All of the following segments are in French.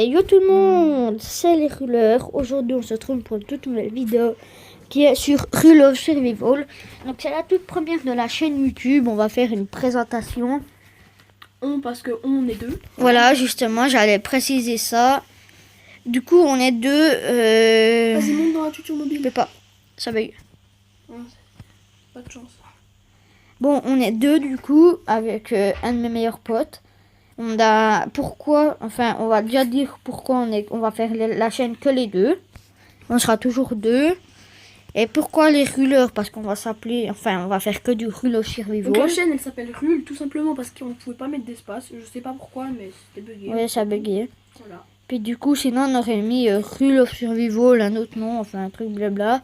Yo tout le monde, c'est les Ruleurs. Aujourd'hui, on se retrouve pour une toute nouvelle vidéo qui est sur Rule of Survival. Donc, c'est la toute première de la chaîne YouTube. On va faire une présentation. Parce que on est deux. Voilà, justement, j'allais préciser ça. Du coup, on est deux. Vas-y, monte dans la tuture Je mobile. peux pas, ça bug. Pas de chance. Bon, on est deux du coup avec un de mes meilleurs potes. On a pourquoi, enfin, on va déjà dire pourquoi on va faire la chaîne que les deux. On sera toujours deux. Et pourquoi les Ruleurs? Parce qu'on va s'appeler, enfin, on va faire que du Rule of Survival. Donc la chaîne, elle s'appelle Rule, tout simplement parce qu'on pouvait pas mettre d'espace. Je sais pas pourquoi, mais c'était bugué. Ouais, ça bugué. Voilà. Puis du coup, sinon, on aurait mis Rule of Survival, un autre nom, enfin, un truc blabla.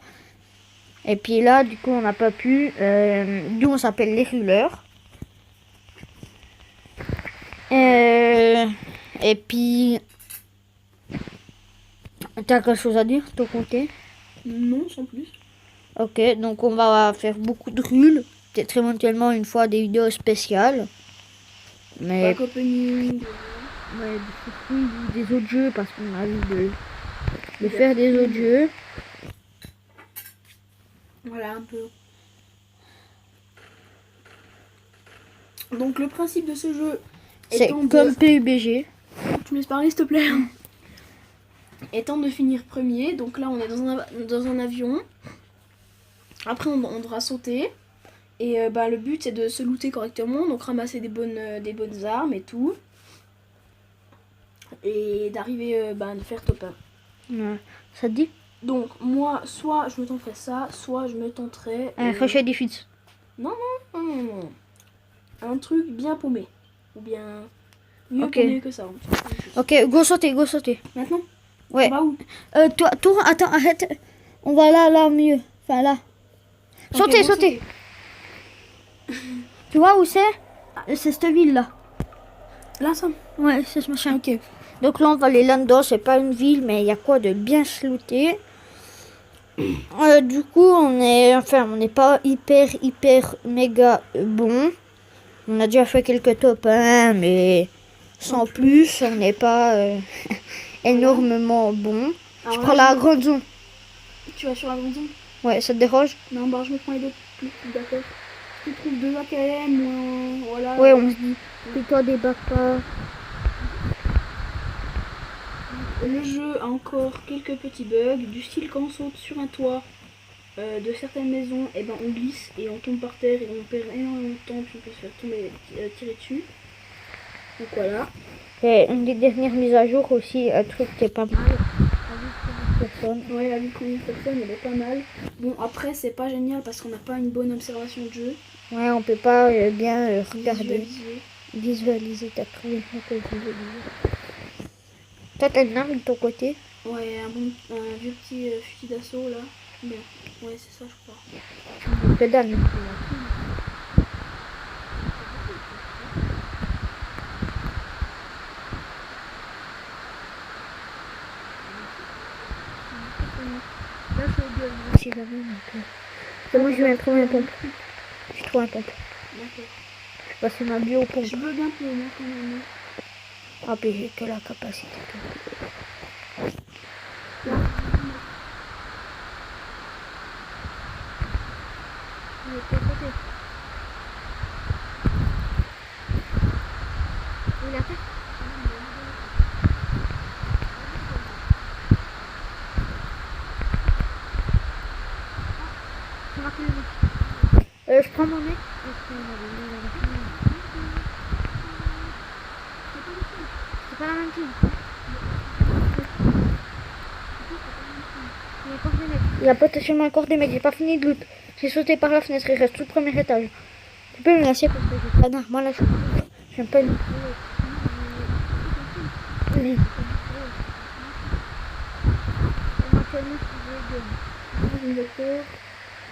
Et puis là, du coup, on n'a pas pu. D'où on s'appelle les Ruleurs. Et puis, t'as quelque chose à dire, ton côté? Non, sans plus. Ok, donc on va faire beaucoup de rules. Peut-être éventuellement une fois des vidéos spéciales. Mais Back opening. ouais, des autres jeux parce qu'on a envie de faire des autres jeux. Voilà, un peu. Donc le principe de ce jeu C'est étant comme PUBG. Tu me laisses parler, s'il te plaît. Étant de finir premier, donc là on est dans un avion. Après on devra sauter. Et le but c'est de se looter correctement, donc ramasser des bonnes armes et tout. Et d'arriver de faire top 1. Ouais. Ça te dit? Donc moi, soit je me tenterai ça, soit je me tenterai... Un crochet défi. Non. Un truc bien paumé. Ou bien mieux Ok. paumé que ça. Ok, go sauter, go sauter. Maintenant? Ouais. On va où? Toi, attends, arrête. On va là, mieux. Enfin là. Ok, Sauter. Tu vois où c'est? C'est cette ville là. Là, ça? Ouais, c'est ce machin. Ok. Donc là, on va aller là-dedans. C'est pas une ville, mais il y a quoi de bien se looter. Du coup, on n'est pas hyper méga bon. On a déjà fait quelques top 1, mais sans plus. On n'est pas énormément bon. Alors Je là, prends la grande zone. Tu vas sur la grande zone? Ouais, ça te dérange? Non, je me prends les deux plus, d'accord. Tu trouves 2 AKM ou voilà. Ouais, on se dit. Que toi débarque pas. Le jeu a encore quelques petits bugs, du style quand on saute sur un toit de certaines maisons, et on glisse et on tombe par terre et on perd énormément de temps, puis on peut se faire tomber, tirer dessus. Donc voilà. Et une des dernières mises à jour aussi, un truc qui est pas mal. Ouais, la vie de première personne, elle est pas mal. Bon, après, c'est pas génial parce qu'on n'a pas une bonne observation de jeu. Ouais, on peut pas bien regarder. Visualiser. T'as trouvé Toi, t'as une arme de ton côté? Ouais, un vieux petit fusil d'assaut là. Bien. Ouais, c'est ça, je crois. Pédale. Là, je vais c'est moi, je viens de trouver un pompe. Je trouve un pompe. D'accord. Je vais passer ma bio pompe. Je veux bien plus, moi, quand même. Ah, puis j'ai que la capacité. Je prends mon nez. C'est pas la même chose. Il y a potentiellement encore des mecs. J'ai pas fini de loot. J'ai sauté par la fenêtre. Il reste tout le premier étage. Tu peux me laisser parce que j'ai pas d'armes. Moi là, j'aime pas une. Oui. D'accord.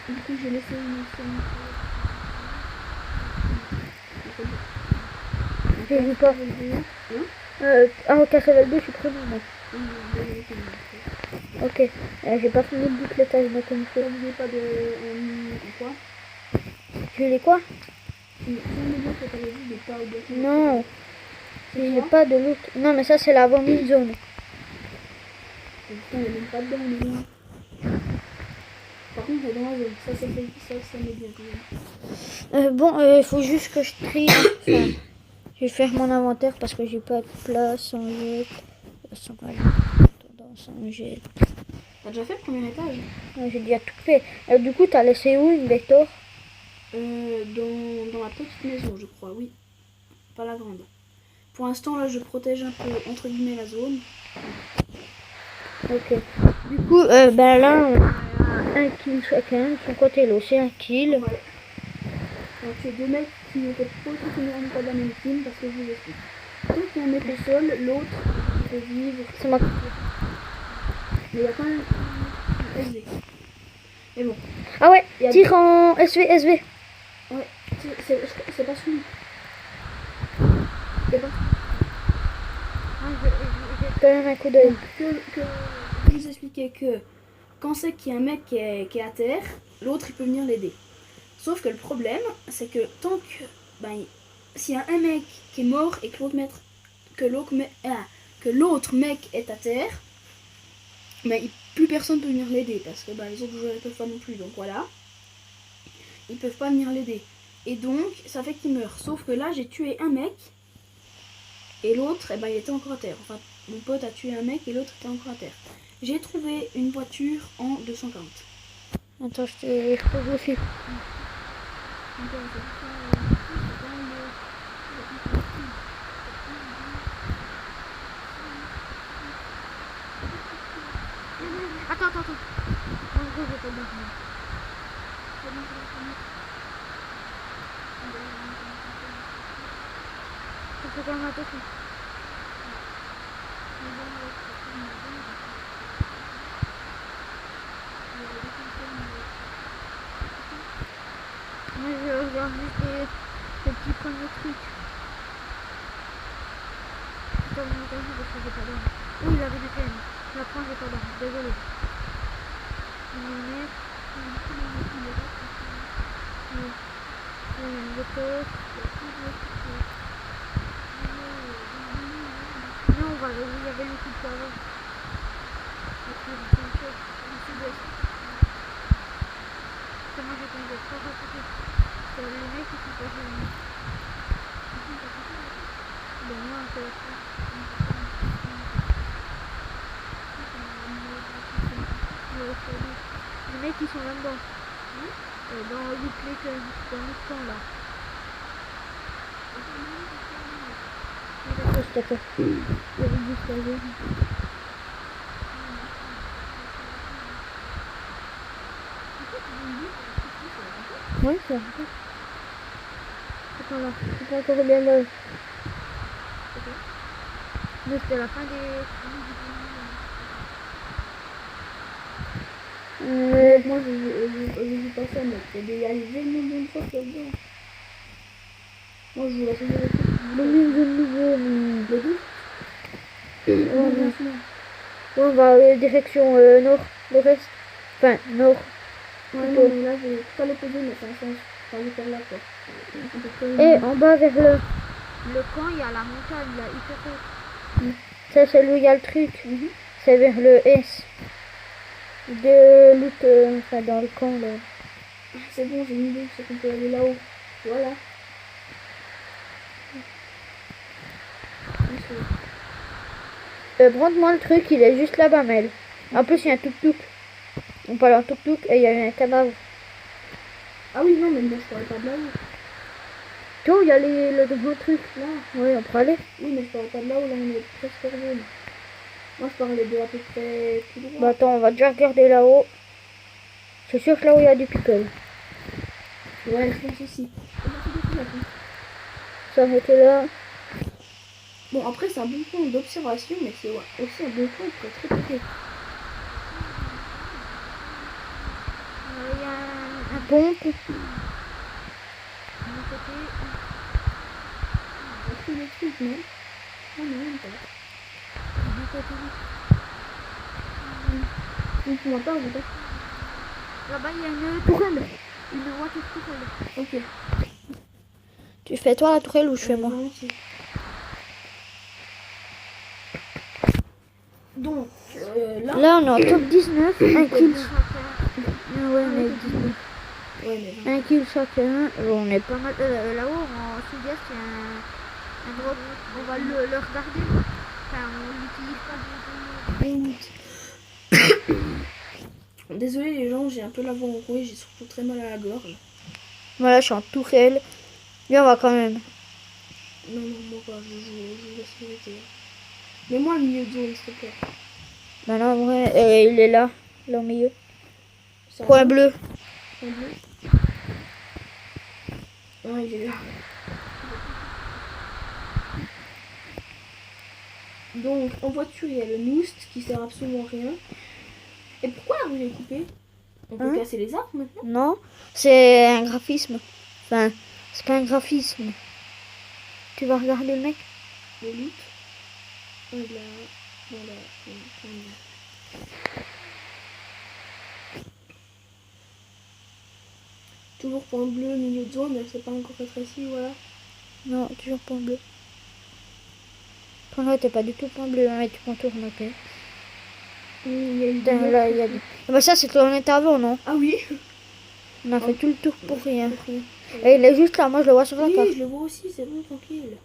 Du coup, j'ai laissé une scène. J'ai vu pas. Castle 2, je suis très bon. Ok. J'ai pas fini de boucler l'étage de connaissance. N'oubliez pas de. Quoi? J'ai les quoi? Non. J'ai pas de loot. Non, mais ça, c'est la vomit zone. Pourtant, il n'y a même pas dedans, mais bon. Par contre, il y a dans la zone. Ça m'est bien quand même. Bon, il faut juste que je trie. Enfin, je vais faire mon inventaire parce que j'ai pas de place. On jette. On jette. T'as déjà fait le premier étage? Ouais, j'ai déjà tout fait. Du coup, t'as laissé où une Vector? Dans la petite maison, je crois, oui. Pas la grande. Pour l'instant, là, je protège un peu, entre guillemets, la zone. Ok. Du coup, ben là, on a un kill chacun. Son côté l'eau, c'est un kill. Ouais. Donc, c'est deux mecs qui n'étaient pas aussi généralement pas de la même team parce que je vous explique. Tant qu'il y a un mec au sol, l'autre peut vivre. C'est moi. Mais il y a quand même un SV. Mais bon. Ah ouais, Il y a tire en SV. Ouais, c'est pas celui. C'est pas J'ai quand même un coup d'œil. je vous expliquais que quand c'est qu'il y a un mec qui est à terre, l'autre il peut venir l'aider. Sauf que le problème, c'est que tant que s'il y a un mec qui est mort et que l'autre mec est à terre, plus personne peut venir l'aider parce que les autres joueurs ne peuvent pas non plus. Donc voilà, ils peuvent pas venir l'aider. Et donc ça fait qu'il meurt. Sauf que là j'ai tué un mec et l'autre il était encore à terre. Enfin mon pote a tué un mec et l'autre était encore à terre. J'ai trouvé une voiture en 240. Attends, je trouve aussi. Attends. C'est quand même attention. Moi je regarde juste les petits premiers trucs. Attends, mon interview parce que j'ai pas d'arme. Oui, il avait du thème. Je la prends, j'ai pas d'arme. Désolé. Non, on va, il y avait le coup de poivre. Comment j'ai tombé trop rapide. C'est les mecs qui sont pas venus. Ben moi, c'est les mecs qui sont là-dedans. Dans le clic, dans le temps là. D'accord. Oui, c'est vrai. Attends là, c'est pas encore bien là. Mais c'était la fin des... Moi je joue pas ça, mec. Il y a des éléments de force là-dedans. Moi je joue la seconde équipe. Le 12. On va direction nord, nord-est. Enfin, nord. Ouais, non, mais là j'ai pas l'opposé, mais c'est un sens. Enfin, je vais faire là quoi. Et en bas vers le camp, il y a la montagne là, hyper haute. Ça, c'est là où il y a le truc. C'est vers le S. De l'autre, enfin dans le camp là. C'est bon, j'ai une idée, c'est qu'on peut aller là-haut. Voilà. Prends-moi le truc, il est juste là-bas, Mel. En plus, il y a un tuk-tuk. On parle en tuk-tuk et il y a un cadavre. Ah oui, non, mais moi je parlais pas de là-haut. Tu vois, il y a le grand truc là. Oui, on peut aller. Oui, mais je parlais pas de là-haut, là on est presque revenu. Moi je parlais de à peu près tout droit. Bah attends, on va déjà regarder là-haut. C'est sûr que là-haut il y a du pickle. Ouais, je pense aussi. Ça arrêter là. Bon, après c'est un bon point d'observation, mais c'est aussi un bon point pour être répété. Il y a un pompe. De l'autre côté. On a tous les trucs, non? Non, mais même pas. Du côté. Donc on va pas, on va pas. Là-bas il y a une tourelle. Une voiture tourelle. Ok. Tu fais toi la tourelle ou je fais moi? Donc, Là, on est en top 19, un kill chacun. Ouais, on est 19. Ouais, mais Un kill chacun. On est pas mal. Là-haut, en sud-est, il y a un drop. On va le regarder. Enfin, on l'utilise pas. Désolé les gens, j'ai un peu la voix enrouée, j'ai surtout très mal à la gorge. Voilà, je suis en tourelle. Mais on va quand même. Non, moi pas, je laisse vérité. Mais moi le milieu de zone, s'il te plaît. Bah non, en vrai, il est là au milieu. C'est Point bleu. Point bleu. Ouais, il est là. Donc, en voiture, il y a le Noust qui sert absolument à rien. Et pourquoi la rue est coupée? On peut casser les arbres maintenant? Non, c'est un graphisme. Enfin, c'est pas un graphisme. Tu vas regarder le mec? Le loot. Voilà. Toujours point bleu, milieu de zone, c'est pas encore rétréci, voilà. Non, toujours point bleu. Point bleu, t'es pas du tout point bleu, hein, tu contournes, ok. Il y a eu Là, il y a des... Bah ça, c'est qu'on était avant, non? Ah oui. On a fait tout le tour pour rien. Et il est juste là, moi je le vois sur la carte. Oui, je le vois aussi, c'est bon, tranquille.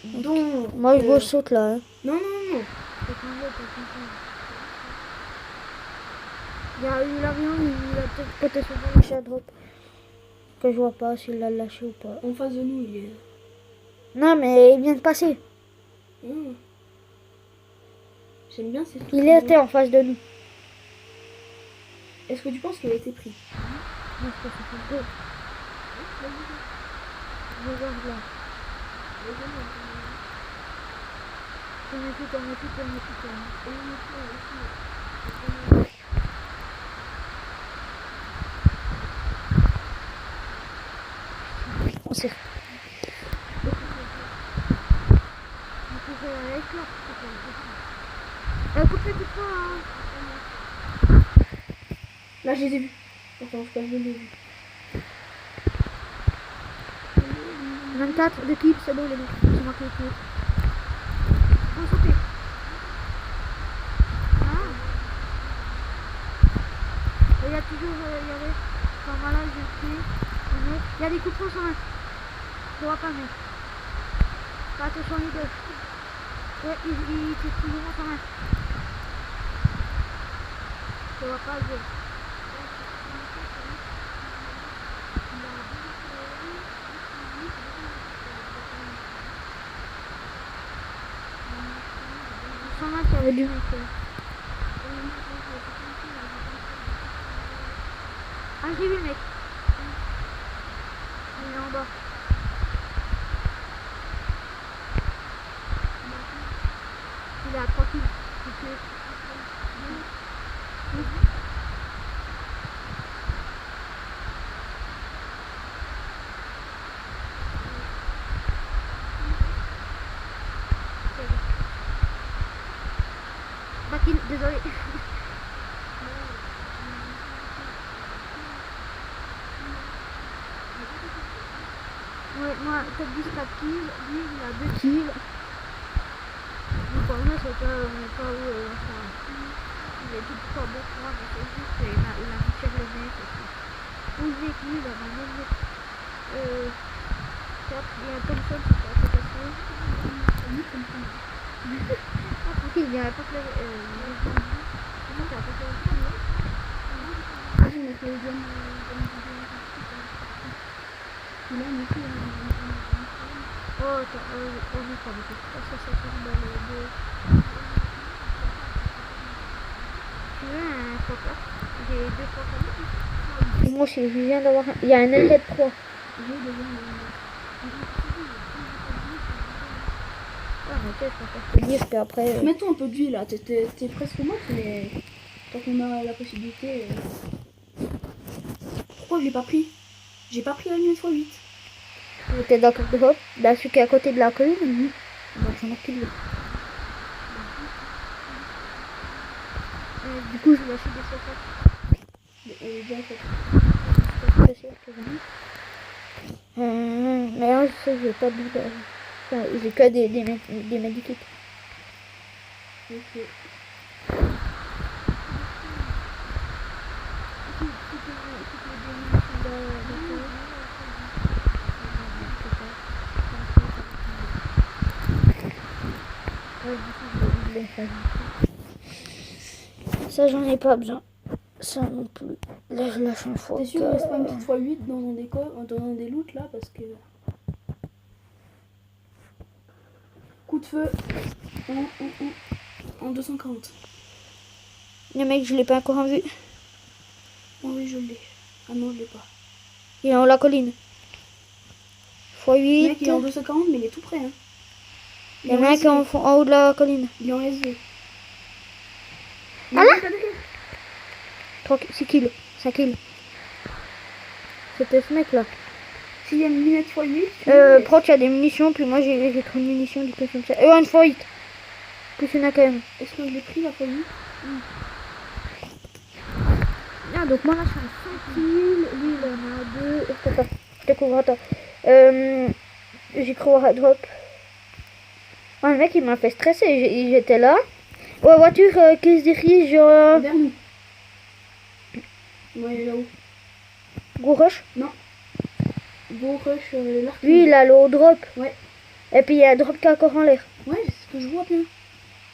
Donc, moi je saute là. Hein. Non. Il y a eu l'avion, il a peut-être potentiellement lâché à droite. Que je vois pas s'il l'a lâché ou pas. En face de nous, il est. Non, mais il vient de passer. J'aime bien ces trucs. Il était en face de nous. Est-ce que tu penses qu'il a été pris? Non, je pense que c'est deux. Regarde là. On s'est... Là, je les ai vus. Enfin, en tout cas, je les ai vus. 24 de kills, c'est bon les gars. C'est moi qui ai tué. Bon, sauter. Il y a toujours, il y avait, enfin là j'ai tué. Il y a des coups de poing sur un. Je vois pas mais. Fais attention les deux. Ouais, il tire toujours sur un. Je vois pas le jeu. Il y avait du mec. Ah, j'ai vu le mec. Il est en bas. Il est à 3 kills. Kill, désolé. Ouais, moi, top 10 4 kills, lui il a 2 kills. Donc pour moi, c'est pas, on n'est pas où, enfin, il est tout pas bon pour moi, mais c'est juste qu'il a mis cher le mec. Où le mec, lui, il a même mec. 4, il y a un Thompson, c'est pas assez facile. Ah, tranquille, il n'y a pas que le... Moi aussi, je viens d'avoir il y a un LD 3. Après... Mets-toi un peu de vie là, t'es presque morte, mais tant qu'on a la possibilité. Pourquoi je l'ai pas pris? J'ai pas pris la lumière x8. T'es d'accord de hop? Là, celui qui est à côté de la colline. Bah, j'en ai plus. Du coup, je vais acheter des sauces. Mais là, je sais que j'ai pas de Enfin, j'ai que des medikits. Ok. Ça, j'en ai pas besoin. Ça non plus. Là, je lâche un fois. T'es sûr qu'il reste pas une petite x8 dans des loots là parce que. Coup de feu en 240. Le mec, je l'ai pas encore vu. Oh oui, je l'ai. Ah non, je l'ai pas. Il est en haut de la colline. Le x8. mec, il est en 240, mais il est tout près. Hein. Il y en a un qui est en haut de la colline. Il est en SV. Ah là 6 kills. 5 kills. C'était ce mec là. S'il y a une lunette x8. Prends, tu as des munitions, puis moi j'ai trop de munitions, du coup comme ça. Une x8. Plus il y en a quand même. Est-ce que je l'ai pris la x8? Ah, donc moi là je suis à 5 kills. Lui il en a 2. Attends, je te couvre, attends. J'ai cru voir à drop. Oh, le mec il m'a fait stresser. J'étais là. Ouais, voiture qui se dirige. Vers nous. Ouais, il est là-haut. Gros rush. Non. Go rush l'arc. Lui il a le haut drop. Ouais. Et puis il y a un drop qui est encore en l'air. Ouais, c'est ce que je vois bien.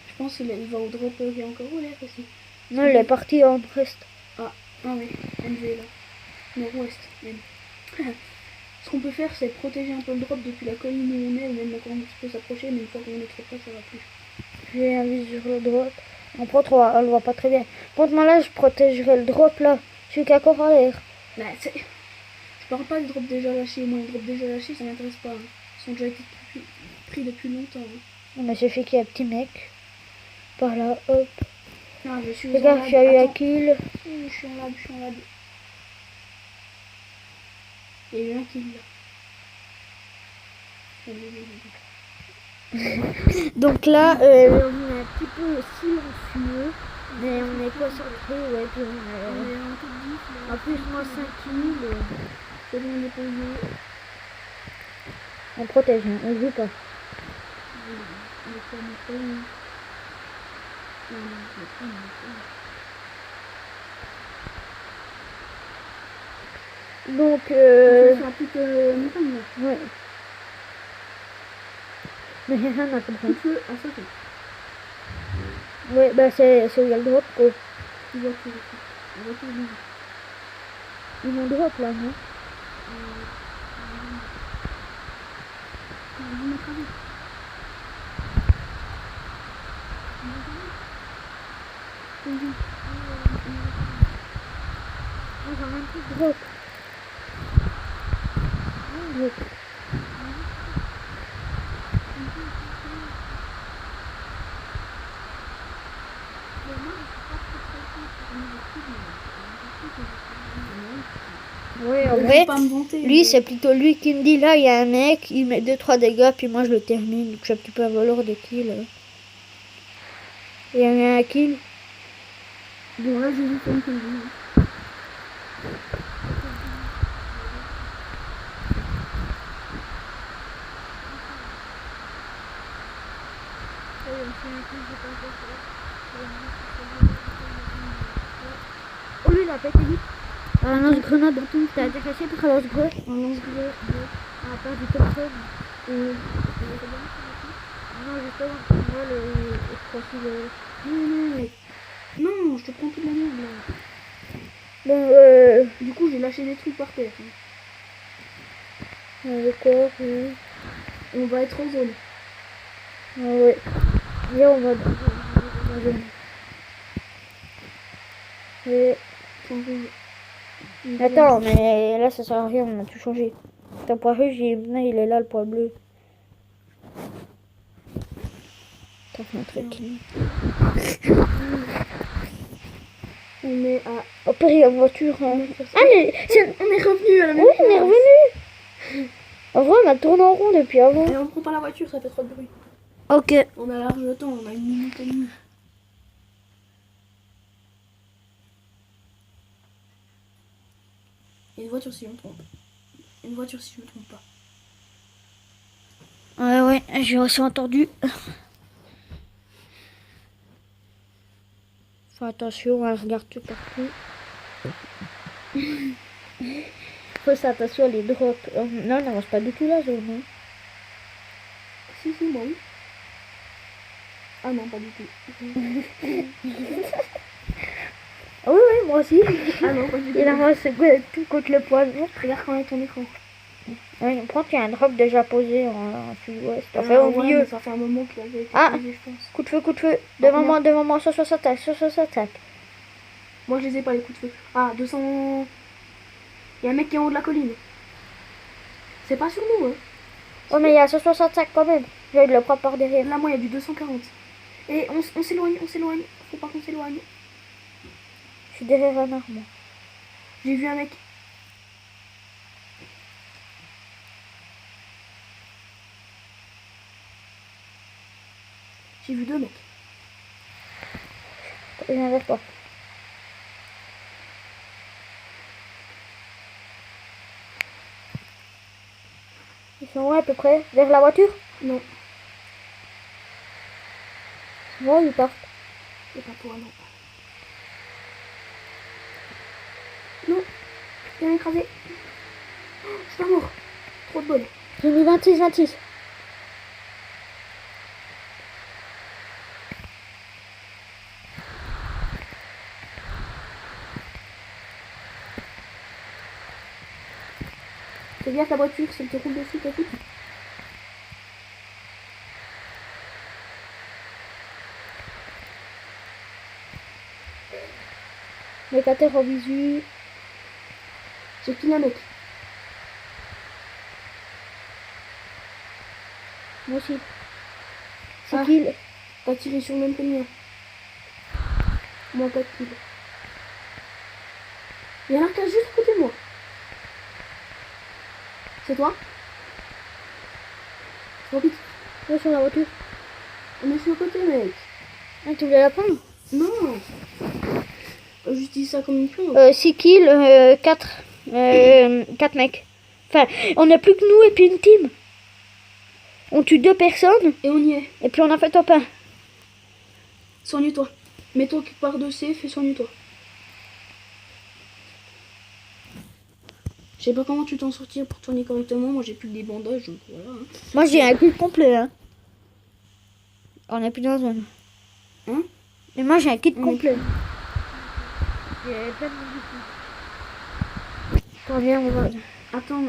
Je pense qu'il va au drop qui est encore au l'air aussi. Non, il est parti en reste. Ah oui, NV là. Nord-ouest même. Ce qu'on peut faire, c'est protéger un peu le drop depuis la colline où on est, ou même quand on peut s'approcher, mais une fois qu'on est trop près, ça va plus. J'ai un vis sur le drop. En contre, on le voit pas très bien. Contre moi là, je protégerai le drop là. Celui qui est encore en l'air. Bah, je parle pas des drops déjà lâchés. Moi, les drops déjà lâchés, ça m'intéresse pas. Hein. Ils sont déjà été pris depuis longtemps. Hein. Non, mais suffit qu'il y ait un petit mec. Par là, hop. Ah, je suis Regarde, j'ai eu un kill. Je suis en lab. Il y a eu un kill là. Donc là, on est un petit peu silencieux. Mais on est concentré, ouais. Puis en plus, moi 5 kills. C'est bon, on est posé. On protège, hein, on joue pas. Donc, C'est un petite montagne là. ouais. Mais j'ai rien à Coup de comprendre. feu à 5 Ouais, bah c'est où il y a le drop, quoi. Tu vois que Ils m'ont drop là, non? J'en ai un petit drop. Drop. Ouais, en vrai, pas me vanter, lui mais- c'est plutôt lui qui me dit là il y a un mec, il met 2-3 dégâts, puis moi je le termine, donc je suis un petit peu un voleur de kills. Il y a eu un kill. Bon, là, j'ai vu comme tu dis. Oh lui il a pété vite. Un lance-grenade, t'as été caché par un lance-grenade. Un lance-grenade. On a perdu personne. Non, justement, moi je profile. Non, je te prends toute la merde là. Bon, Du coup, j'ai lâché des trucs par terre. d'accord, oui. On va être en zone. Ah ouais. Viens, on va. Et... Attends, mais là ça sert à rien, on a tout changé. Ton poids rouge, il est là, le poids bleu. T'as fait un truc. On est à. Oh, pire, il y a une voiture. Hein. Ah, mais on est revenu à la même oui, place. on est revenu. En vrai, on a tourné en rond depuis avant. Et on prend pas la voiture, ça fait trop de bruit. Ok. On a large temps, on a 1 minute et demie. Et une voiture si je me trompe. Une voiture si je me trompe pas. Ouais, ouais, j'ai aussi entendu. Fais attention, elle regarde tout partout. Faut faire attention, les drops. Non, on n'avance pas du tout la zone. Hein. Si, moi oui. Ah non, pas du tout. Oui, oui, moi aussi. Ah non, pas du tout. Il avance tout contre le poison. Regarde quand est ton écran. Ouais, prends qu'il y a un drop déjà posé en sud-ouest. Enfin, au ouais, milieu. mais ça fait un moment qu'il avait été Ah. posé, je pense. Coup de feu. Devant moi, sur attaque. Moi, je les ai pas, les coups de feu. Ah, 200... Il y a un mec qui est en haut de la colline. C'est pas sur nous, hein. Oh, mais il y a 165 quand même. Je vais le prendre par derrière. Là, moi, il y a du 240. Et on s'éloigne. Faut pas qu'on s'éloigne. Je suis derrière un arbre. Moi. J'ai vu un mec. J'ai vu 2 mecs. Il vient vers toi. Ils sont où à peu près? Vers la voiture? Non, Ouais, ils partent. c'est pas toi, non. Non, il y a un écrasé. Oh, je suis pas mort. Trop de bol. J'ai mis 26. Fais gaffe la voiture, si elle te roule dessus, t'écoutes. Locataire en visu. J'ai kill un mec. Moi aussi. C'est Ah. kill. T'as tiré sur le même que le mien. Moi, 4 kills. Il y en a un qui est juste à côté de moi. C'est toi? Trop vite. Ouais, sur la voiture. On est sur le côté, mec. Ah, tu voulais la prendre? Non. Juste dis ça comme une plante. 6 kills, 4 mecs. Enfin, on n'a plus que nous et puis une team. On tue 2 personnes Et on y est. et puis on a fait top 1. Soigne-toi. Mets-toi quelque part de safe et soigne-toi. Je sais pas comment tu t'en sortir pour tourner correctement. Moi, j'ai plus que des bandages, donc voilà. Hein. Moi j'ai un kit complet. Hein. On est plus dans la zone. Hein? Et moi j'ai un kit On est complet. J'ai plein de Attends, viens, on va. Attends.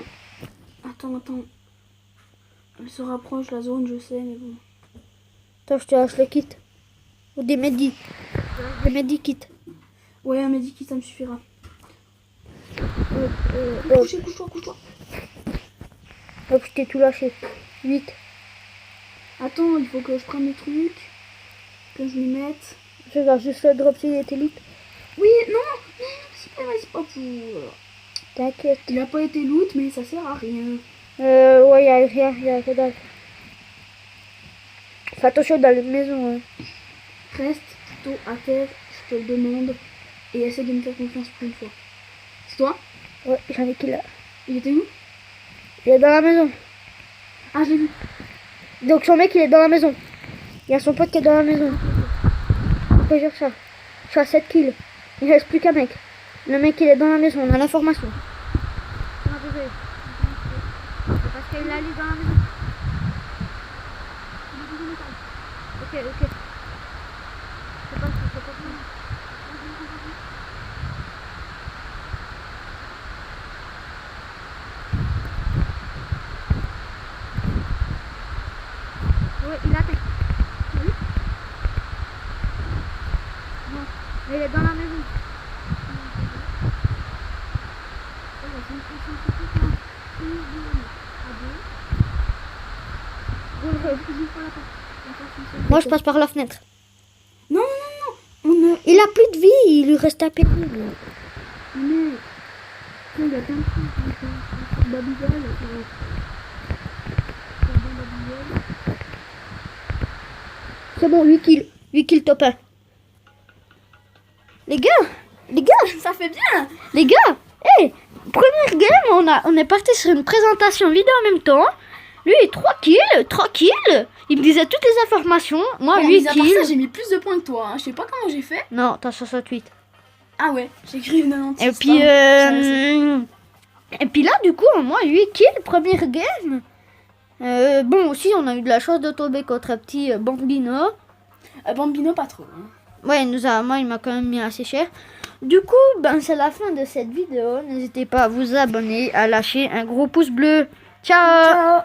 Elle se rapproche, la zone, je sais, mais bon. Attends, je te lâche le kit. Ou des medis. Des medikits. Ouais, un medikit, ça me suffira. Hop, Couche-toi. hop, je t'ai tout lâché. 8. Attends, il faut que je prenne les trucs. Que je les mette. Je vais juste le drop s'il était loot. Oui, non, c'est pas pour. T'inquiète. Il a pas été loot, mais ça sert à rien. Ouais, y'a rien, y'a que dalle. Fais attention dans les maisons. Hein. Reste plutôt à terre, je te le demande. Et essaie de me faire confiance pour une fois. C'est toi? Ouais, j'en ai qui là. Il était où? Il est dans la maison. Ah, je l'ai vu. Donc son mec il est dans la maison. Il y a son pote qui est dans la maison. On peut dire ça. Je suis à 7 kills. Il reste plus qu'un mec. Le mec il est dans la maison, on a l'information. Parce qu'il allait dans la maison. Ok. C'est pas Ouais, il attaque. Oui. Non, mais il est dans la maison. Moi je passe par la fenêtre. Non. Il a plus de vie, il lui reste à peine. Mais. Il y a plein de trucs. Babybel. C'est bon, 8 kills. 8 kills top 1. Les gars, Ça fait bien. les gars, hey, première game, on est parti sur une présentation vidéo en même temps. Lui, 3 kills, tranquille. Il me disait toutes les informations. Moi, Bon, 8 mis à part kills. ça, j'ai mis plus de points que toi. Hein. Je sais pas comment j'ai fait. Non, t'as 68. Ah ouais, j'ai écrit 96. Et puis, pardon. Ça, et puis là, du coup, moi, 8 kills, première game. Bon, aussi, on a eu de la chance de tomber contre un petit Bambino. Bambino, pas trop. Hein. Ouais, moi, il m'a quand même mis assez cher. Du coup, ben, c'est la fin de cette vidéo. N'hésitez pas à vous abonner, à lâcher un gros pouce bleu. Ciao. Ciao.